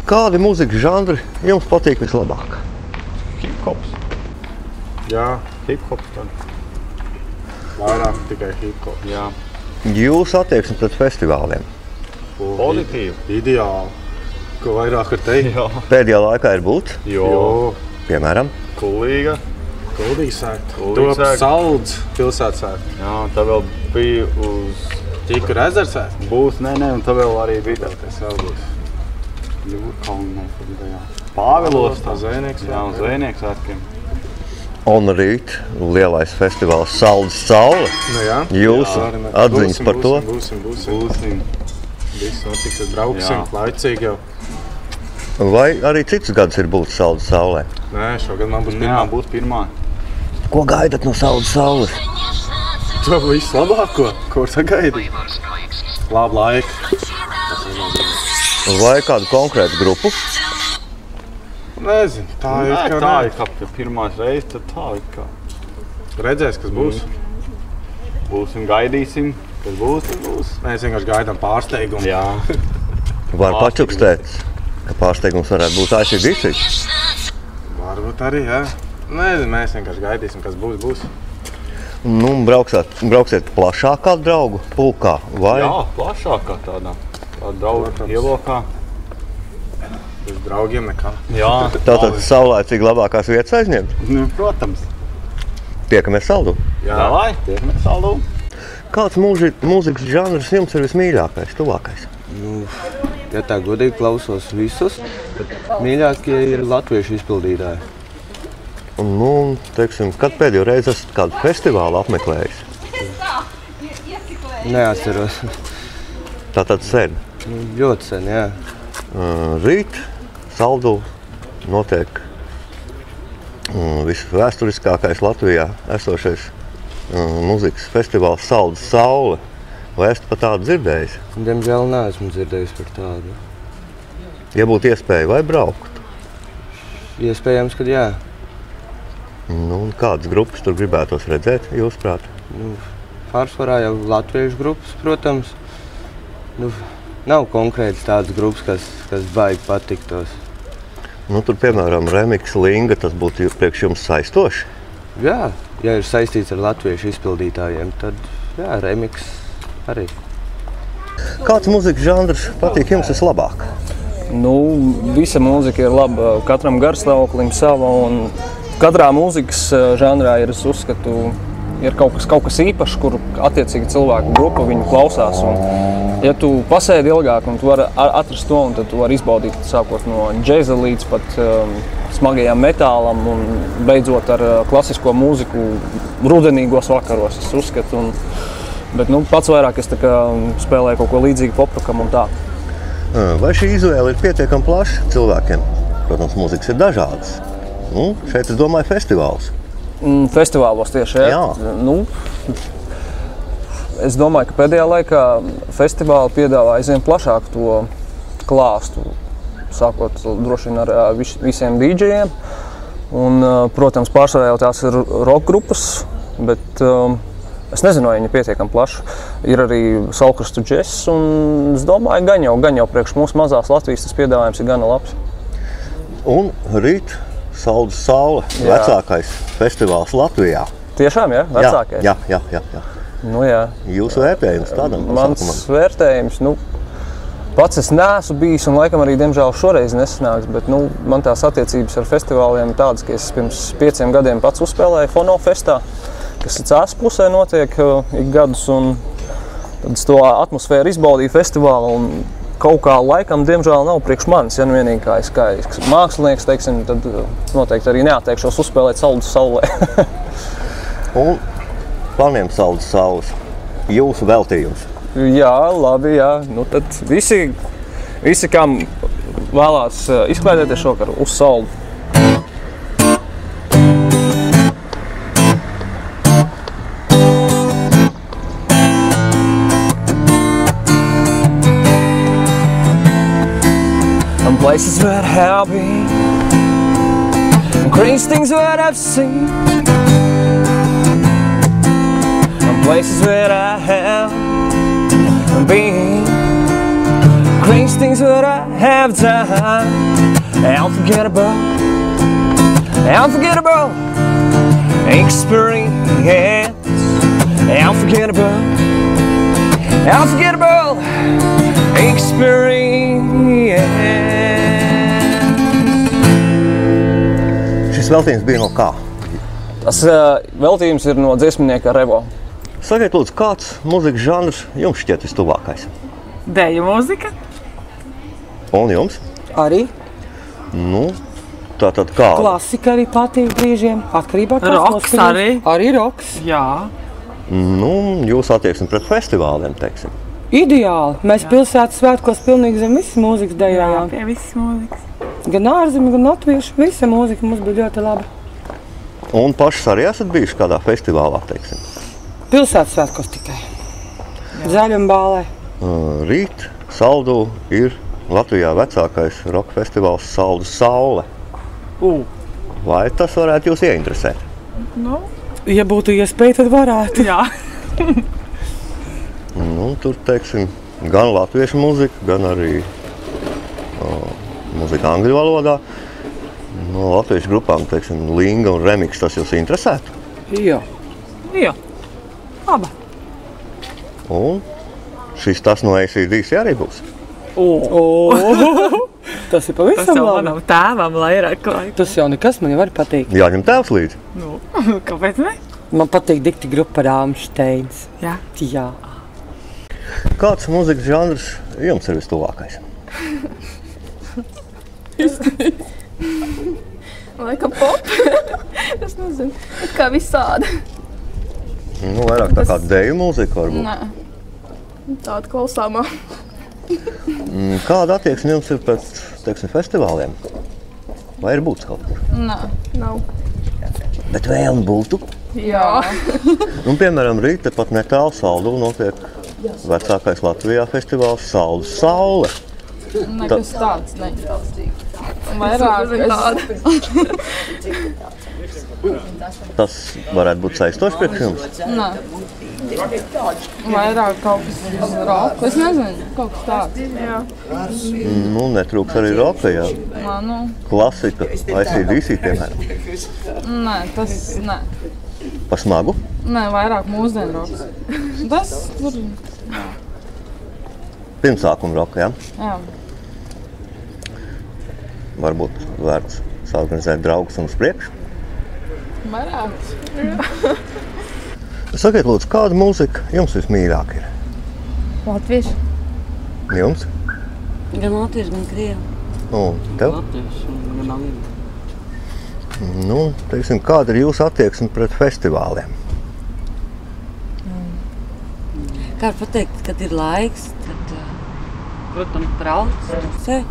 Kādi mūzikas žanri jums patīk vislabāk? Hip-hops. Jā, hip-hops tad. Vairāk tikai hip-hops. Jā. Jūsu attieksme pret festivāliem? Pozitīvi. Ideāli. Ko vairāk var teikt? Jā. Pēdējā laikā ir būt? Jo. Piemēram? Kuldīga. Kuldīga sēta. Top Saldz pilsētas sēta. Jā, tā vēl bija uz... Ķikura ezera sēta? Būs, nē, un tā vēl arī bija. Tas vēl būs. Jūrkalni, jā. Pāvilos tā. Zvejnieks svētkiem. Jā, un Zvejnieks svētkiem. Un rīt lielais festivāls Saldus saule. Nu jā. Jūsu atziņas par to? Būsim. Viss notiks, brauksim, laicīgi jau. Vai arī citus gadus ir būt Saldus saulē? Nē, šogad man būs pirmā. Jā, būs pirmā. Ko gaidat no Saldus saules? To visu labāko, ko sagaidi. Labu laiku. Vai kādu konkrētu grupu? Nezinu, tā ir kā pirmās reizes, tad tā ir kā. Redzēs, kas būs. Būsim, gaidīsim, kas būs, tad būs. Mēs vienkārši gaidām pārsteigumu. Jā. Var pačukstēt, ka pārsteigums varētu būt AC/DC? Varbūt arī, jā. Nezinu, mēs vienkārši gaidīsim, kas būs. Nu, brauksiet plašākā draugu pulkā, vai? Jā, plašākā tādā draugu ielokā. Bez draugiem nekā. Jā. Tātad saulēcīgi labākās vietas aizņemt? Nu, protams. Tiekamies Saldū? Jā, vai? Tiekamies Saldū. Kāds mūzikas žanrs jums ir vismīļākais, tuvākais? Nu, ja tā godīgi klausos visus, bet mīļākie ir latviešu izpildītāji. Nu, teiksim, kad pēdējo reizi esat kādu festivālu apmeklējis? Neatceros. Tātad sen? Nu, ļoti sen, jā. Rīt Saldū notiek visvēsturiskākais Latvijā esošais mūzikas festivāls Saldus saule. Vai esat par tādu dzirdējis? Diemžēl neesmu dzirdējis par tādu. Ja būtu iespēja, vai braukt? Iespējams, kad jā. Nu, kādas grupas tur gribētos redzēt, jūsuprāt? Nu, pārsvarā jau latviešu grupas, protams. Nu, nav konkrēti tādas grupas, kas baigi patiktos. Nu, tur, piemēram, Remix Linga, tas būtu priekš jums saistoši? Jā, ja ir saistīts ar latviešu izpildītājiem, tad jā, Remix arī. Kāds mūzikas žanrs patīk jums vislabāk? Nu, visa mūzika ir laba, katram garstāvoklim sava, un katrā mūzikas žanrā ir, es uzskatu, ir kaut kas īpašs, kur attiecīgi cilvēku grupa viņu klausās. Un, ja tu pasēdi ilgāk un tu vari atrast to, un tad tu vari izbaudīt sākot no džeza līdz pat smagajām metālam un beidzot ar klasisko mūziku rudenīgos vakaros, es uzskatu. Bet pats vairāk es spēlēju kaut ko līdzīgu poprokam un tā. Vai šī izvēle ir pietiekami plaša cilvēkiem? Protams, mūzikas ir dažādas. Nu, šeit es domāju festivāls. Festivālos tieši, jā. Es domāju, ka pēdējā laikā festivāli piedāvā aizvien plašāk to klāstu, sākot droši vien ar visiem DJiem. Un, protams, pārsvarā jau tās ir rock grupas, bet es nezinu, vai viņi pietiekami plaši. Ir arī Salkrastu džess, un es domāju, gan jau priekš mūsu mazās Latvijas tas piedāvājums ir gana labs. Un rīt Saldus saule, vecākais festivāls Latvijā. Tiešām, jā? Vecākais? Jā. Nu, jā. Jūsu vērtējums tādam pasākumam? Mans vērtējums, pats es neesmu bijis un laikam arī, diemžēl, šoreiz nesanāks, bet man tās attiecības ar festivāliem ir tādas, ka es pirms 5 gadiem pats uzspēlēju Fonofestā, kas Cēsu pusē notiek ik gadus, un tad es to atmosfēru izbaudīju festivālu, un kaut kā laikam, diemžēl, nav priekš manis, ja vienīgi kā mākslinieks, teiksim, tad noteikti arī neatteikšos uzspēlēt Saldus saulē. Un planiem Saldus saules, jūsu veltījums? Jā, labi, jā. Tad visi, kam vēlās izklaidēties šokar uz Saldu. Places where I have been, and crazy things that I've seen, and places where I have been, crazy things that I have done. Unforgettable experience. Unforgettable experience. Šis veltījums bija no kā? Tas veltījums ir no dziesminieka Revo. Sakiet, lūdzu, kāds mūzikas žanrs jums šķiet vistuvākais? Deju mūzika. Un jums? Arī. Nu, tātad kā? Klasika arī patīk brīžiem. Atkarībā kāds Roks arī. Arī roks. Jā. Nu, jūs attieksmi pret festivāliem, teiksim. Ideāli. Mēs pilsētas svētkos pilnīgi zem visas mūzikas dejājām. Pie visas mūzikas. Gan ārzemi, gan latviešu. Visa mūzika mums bija ļoti laba. Un pašas arī esat bijuši kādā festivālā, teiksim? Pilsētas svētkos tikai. Zaļumbālē. Rīt Saldū ir Latvijā vecākais roka festivāls Saldu Saule. Vai tas varētu jūs ieinteresēt? Nu, Ja būtu iespēja, tad varētu. jā. Nu, tur, teiksim, gan latviešu mūzika, gan arī mūzika angļu valodā. No latviešu grupām, teiksim, Linga un Remix, tas jūs interesētu? Jā. Jā. Laba. Un šis tas no AC/DC arī būs. Tas ir Tas pavisam jau labi. manam tēvam vairāk laika. Tas jau nekas man jau arī patīk. Jāņem tēvs līdzi. Nu, kāpēc ne? Man patīk dikti grupa Rāmsteins. Jā. Jā. Kāds mūzikas žanrs jums ir vistuvākais? Laikam pop. Es nezinu. Bet kā visādi. Nu, vairāk tā kā deju mūzika varbūt. Nē. Tāda klausāmā. Kāda attieksme jums ir pret, teiksim, festivāliem? Vai ir būtis kaut kur? Nē. Nav. Bet vēlme būtu. Jā. Un, piemēram, rīt tepat netālu Saldū notiek vecākais Latvijā festivāls Saldu Saule. Nekas tāds neizstāstīgs. Vairāk Tas varētu būt saistoši priekš jums? Nē. Vairāk kaut kas roka. Es nezinu, kaut kas tāds. Jā. Nu, netrūks arī roka, jā. Nē, nu. Klasika, AC/DC, piemēram. Nē, tas nē. Pa smagu? Nē, vairāk mūsdienu rokas. Tas tur. Pirmsākuma roka, jā? Jā. Varbūt vērts saorganizēt draugus un uz priekšu. Vairāk. Sakiet, lūdzu, kāda mūzika jums vismīļāk ir? Latvieši. Jums? Gan latvieši, gan krievi. Un tev? Latvieši, gan angļu. Nu, teiksim, kāda ir jūsu attieksme pret festivāliem? Kā var pateikt, kad ir laiks, tad, protams, brauc, se.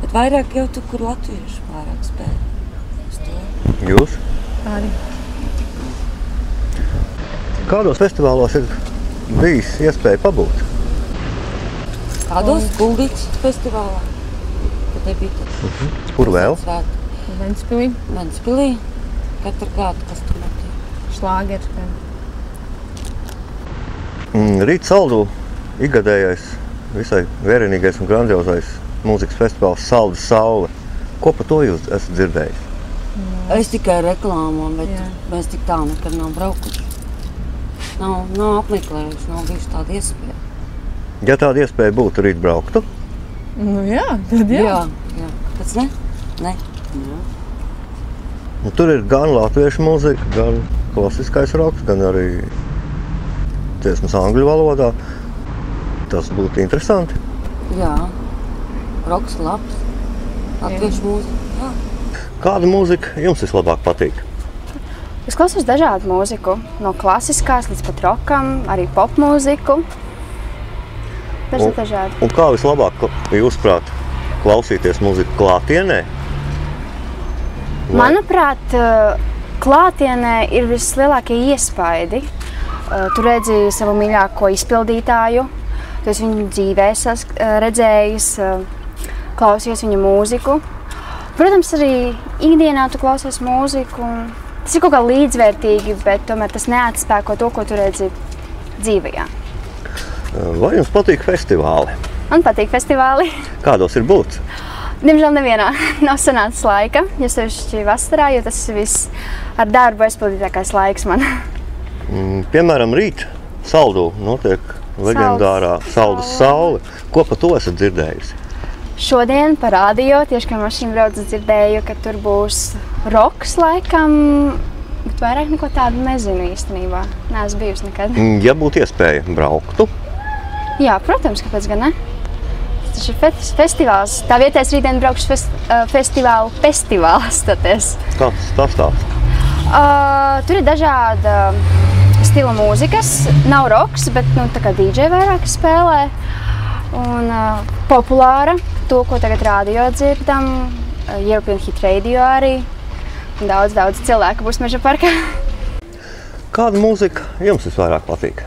Bet vairāk jau tu, kur latvieši vairāk spēlē. Jūs? Arī. Kādos festivālos ir bijis iespēja pabūt? Kādos Kuldīgas festivālā? Tad nebija tad. Kur vēl? Svētki. Ventspilī. Ventspilī. Katru gadu, kas tur notiek. Šlāgers. Rīt Saldū ikgadējais, visai vērienīgais un grandiozais mūzikas festivāls Saldu Saule. Ko par to jūs esat dzirdējis? Es tikai reklāmu, bet mēs tik tā nekad nav braukuši. Nav apmeklējuši, nav bijuši tāda iespēja. Ja tāda iespēja būtu, rīt brauktu? Nu jā, tad jā. Jā. Pēc ne? Ne. Nu, tur ir gan latviešu mūzika, gan klasiskais roks, gan arī dziesmas angļu valodā. Tas būtu interesanti. Jā. Roks labs. Latviešu mūzika. Jā. Kāda mūzika jums vislabāk patīk? Es klausos dažādu mūziku, no klasiskās līdz pat rokam, arī pop mūziku. Dažādi. Un kā vislabāk, jūsuprāt, klausīties mūziku klātienē? Manuprāt, klātienē ir vislielākie iespaidi. Tu redzi savu mīļāko izpildītāju, tu esi viņu dzīvē redzējis, klausies viņa mūziku. Protams, arī ikdienā tu klausies mūziku. Tas ir kaut kā līdzvērtīgi, bet tomēr tas neatspēko to, ko tu redzi dzīvajā. Vai jums patīk festivāli? Man patīk festivāli. Kādos ir būt? Diemžēl nevienā nav sanācis laika, jo sevišķi vasarā, jo tas viss ar darbu aizpildītākais laiks man. Piemēram, rīt Saldū notiek leģendārā Saldus saule. Ko par to esat dzirdējusi? Šodien pa radio, tieši kā mašīna brauc, dzirdēju, ka tur būs roks laikam, bet vairāk neko tādu nezinu īstenībā. Neesmu bijusi nekad. Ja būtu iespēja brauktu? Jā, protams, kāpēc gan ne? Tas ir festivāls. Tā vietā es rītdien braukšu festivālu staties. Kāds tas tāds? Tur ir dažāda stila mūzikas. Nav roks, bet tā kā DJ vairāk spēlē. Un populāra, to, ko tagad radio dzirdam, European Hit Radio arī. Daudz cilvēku būs Meža parkā. Kāda mūzika jums visvairāk patīk?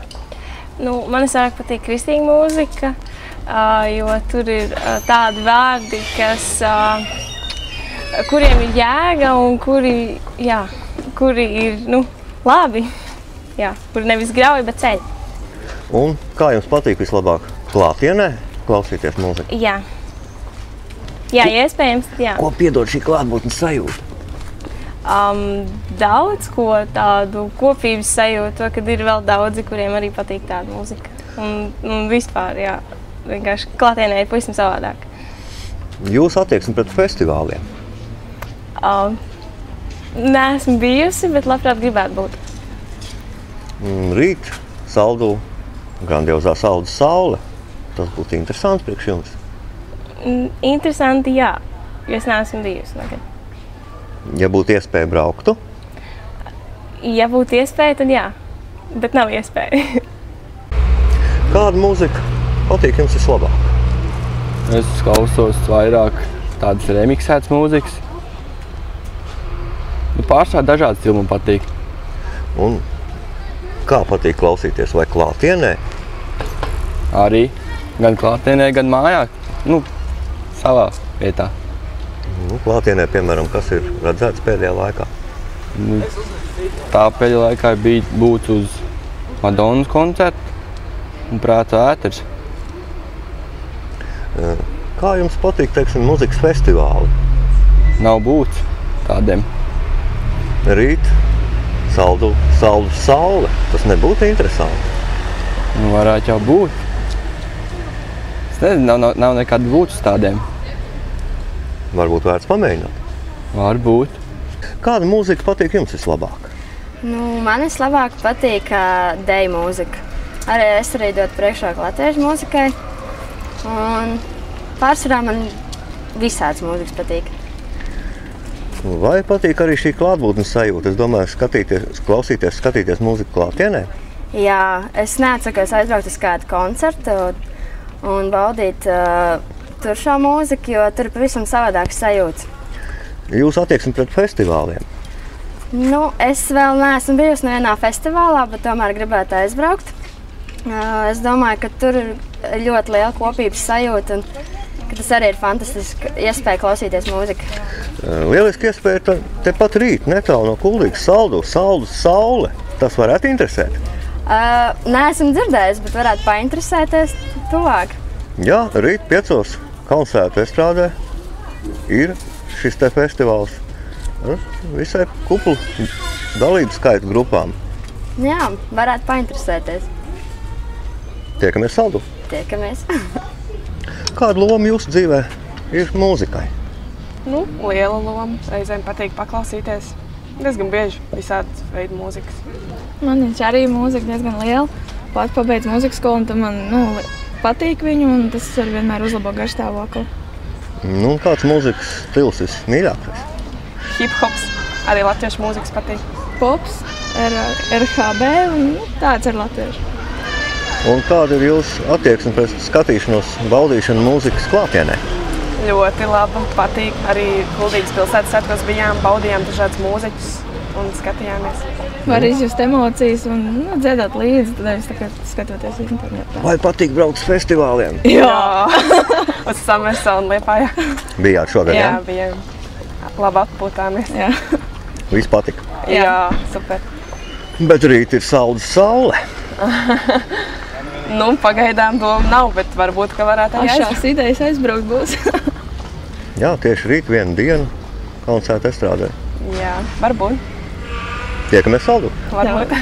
Man visvairāk patīk kristīga mūzika, jo tur ir tādi vārdi, kuriem ir jēga un kuri ir labi, kuri nevis grauj, bet ceļ. Un kā jums patīk vislabāk klātienē klausīties mūziku? Jā, iespējams, jā. Ko piedod šī klātbūtnes sajūta? Daudz ko tādu kopības sajūtu, kad ir vēl daudzi, kuriem arī patīk tāda mūzika. Un vispār, vienkārši klātienē ir pavisam savādāk. Jūs attieksmi pret festivāliem? Neesmu bijusi, bet labprāt gribētu būt. Rīt Saldū grandiozā Saldus saule. Tas būtu interesants priekš jums? Interesanti, jā, jo es neesmu bijusi nekad. Ja būtu iespēja brauktu? Ja būtu iespēja, tad jā, bet nav iespēja. Kāda mūzika patīk jums vislabāk? Es klausos vairāk tādas remiksētas mūzikas. Pārsvarā dažādi stili man patīk. Un kā patīk klausīties? Vai klātienē? Arī. Gan klātienē, gan mājā. Savā vietā. Klātienē, piemēram, kas ir redzēts pēdējā laikā? Tā pēdējā laikā bija būt uz Madonas koncertu un Prāta ēters. Kā jums patīk, teiksim, muzikas festivāli? Nav būt tādiem. Rīt Saldus saule. Tas nebūtu interesanti? Varētu jau būt. Es nezinu, nav nekad būt uz tādiem. Varbūt vērts pamēģināt? Varbūt. Kāda mūzika patīk jums vislabāk? Man vislabāk patīk deju mūzika. Es arī dotu priekšroku latviešu mūzikai. Un pārsvarā man visāds mūzikas patīk. Vai patīk arī šī klātbūtnes sajūta? Es domāju, skatīties mūziku klātienē? Jā, es neatsakos aizbraukt uz kādu koncertu un baudīt tur šo mūziku, jo tur ir pavisam savādāks sajūts. Jūs attieksmi pret festivāliem? Es vēl neesmu bijusi nevienā festivālā, bet tomēr gribētu aizbraukt. Es domāju, ka tur ir ļoti liela kopības sajūta un ka tas arī ir fantastiski iespēja klausīties mūziku. Lieliski iespēja tepat rīt, netālu no Kuldīgas Saldus saule. Tas varētu interesēt? Neesmu dzirdējis, bet varētu painteresēties tuvāk. Jā, rīt 5. Kalnsētu estrādē ir šis te festivāls ar visai kuplu dalību skaitu grupām. Jā, varētu painteresēties. Tiekamies Saldū? Tiekamies. Kāda loma jūsu dzīvē ir mūzikai? Liela loma. Reizēm patīk paklausīties. Diezgan bieži visādas veidu mūzikas. Man arī mūzika diezgan liela. Pat pabeidz mūzikas skolu, un tad man patīk viņu, un tas var vienmēr uzlabo garšstāvokli. Kāds mūzikas stils vismīļākais? Hip-hops. Arī latviešu mūzikas patīk. Pops, RHB un tāds ir latviešu. Un kāda ir jūsu attieksme pēc skatīšanos, baudīšanu mūzikas klātienē? Ļoti laba, patīk. Arī Kuldīgas pilsētas svētkos bijām, baudījām dažādas mūziķus un skatījāmies. Var izjust emocijas un dziedāt līdzi, tad es skatoties internetā. Vai patīk braukt uz festivāliem? Jā! Uz Samesa un Liepājā. Bijāt šogad, jā? Jā, bijām. Labi atpūtāmies. Jā. Viss patika? Jā, super. Bet rīt ir Saldus saule. Nu, pagaidām doma nav, bet varbūt, ka varētu arī Šās idejas aizbraukt būs. Jā, tieši rīt vienu dienu koncerta estrādē. Jā, varbūt. Tiekamies Saldū. Varbūt.